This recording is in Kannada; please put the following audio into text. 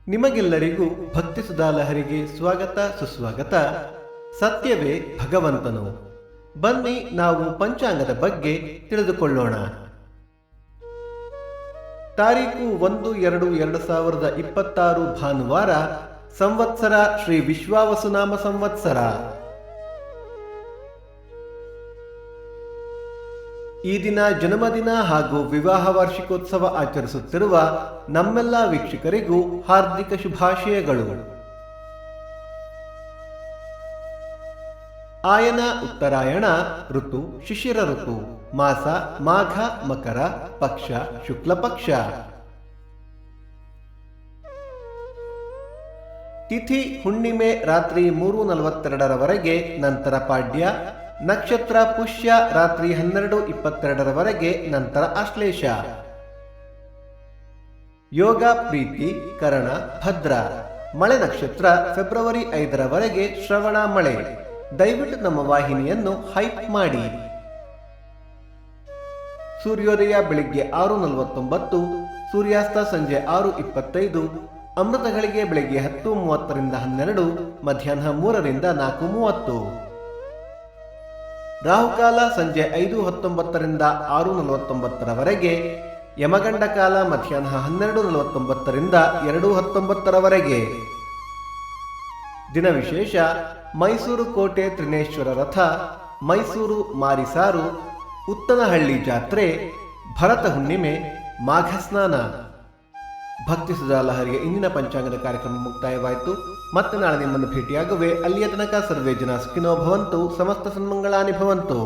ನಿಮಗೆಲ್ಲರಿಗೂ ಭಕ್ತಿ ಸುಧಾಲಹರಿಗೆ ಸ್ವಾಗತ ಸುಸ್ವಾಗತ. ಸತ್ಯವೇ ಭಗವಂತನು. ಬನ್ನಿ ನಾವು ಪಂಚಾಂಗದ ಬಗ್ಗೆ ತಿಳಿದುಕೊಳ್ಳೋಣ. ತಾರೀಕು 1-2-2026 ಭಾನುವಾರ, ಸಂವತ್ಸರ ಶ್ರೀ ವಿಶ್ವಾವಸುನಾಮ ಸಂವತ್ಸರ. ಈ ದಿನ ಜನ್ಮದಿನ ಹಾಗೂ ವಿವಾಹ ವಾರ್ಷಿಕೋತ್ಸವ ಆಚರಿಸುತ್ತಿರುವ ನಮ್ಮೆಲ್ಲ ವೀಕ್ಷಕರಿಗೂ ಹಾರ್ದಿಕ ಶುಭಾಶಯಗಳು. ಆಯನ ಉತ್ತರಾಯಣ ಋತು ಶಿಶಿರ ಋತು, ಮಾಸ ಮಾಘ ಮಕರ, ಪಕ್ಷ ಶುಕ್ಲ ಪಕ್ಷ. ತಿಥಿ ಹುಣ್ಣಿಮೆ ರಾತ್ರಿ 3:42 ನಂತರ ಪಾಡ್ಯ, ನಕ್ಷತ್ರ ಪುಷ್ಯ ರಾತ್ರಿ 12:22 ನಂತರ ಆಶ್ಲೇಷ. ಯೋಗ ಪ್ರೀತಿ ಕರಣ ಭದ್ರ. ಮಳೆ ನಕ್ಷತ್ರ ಫೆಬ್ರವರಿ 5 ಶ್ರವಣ ಮಳೆ. ದಯವಿಟ್ಟು ನಮ್ಮ ವಾಹಿನಿಯನ್ನು ಹೈಪ್ ಮಾಡಿ. ಸೂರ್ಯೋದಯ ಬೆಳಿಗ್ಗೆ 6:49, ಸೂರ್ಯಾಸ್ತ ಸಂಜೆ 6:25, ಅಮೃತಗಳಿಗೆ ಬೆಳಿಗ್ಗೆ 10:30 12, ಮಧ್ಯಾಹ್ನ 3 4:30. ರಾಹುಕಾಲ ಸಂಜೆ 5:19 6:49, ಯಮಗಂಡ ಕಾಲ ಮಧ್ಯಾಹ್ನ 12:49 2:19. ದಿನ ವಿಶೇಷ: ಮೈಸೂರು ಕೋಟೆ ತ್ರಿನೇಶ್ವರ ರಥ, ಮೈಸೂರು ಮಾರಿಸಾರು, ಉತ್ತನಹಳ್ಳಿ ಜಾತ್ರೆ, ಭರತ ಹುಣ್ಣಿಮೆ, ಮಾಘ ಸ್ನಾನ. ಭಕ್ತಿ ಸುಧಾಲಹರಿಗೆ ಇಂದಿನ ಪಂಚಾಂಗದ ಕಾರ್ಯಕ್ರಮ ಮುಕ್ತಾಯವಾಯಿತು. ಮತ್ತೆ ನಾಳೆ ನಿಮ್ಮನ್ನು ಭೇಟಿಯಾಗುವೆ. ಅಲ್ಲಿಯ ತನಕ ಸರ್ವೇ ಜನ ಸುಖಿನೋ ಭವಂತು, ಸಮಸ್ತ ಸನ್ಮಂಗಳಾನಿ ಭವಂತು.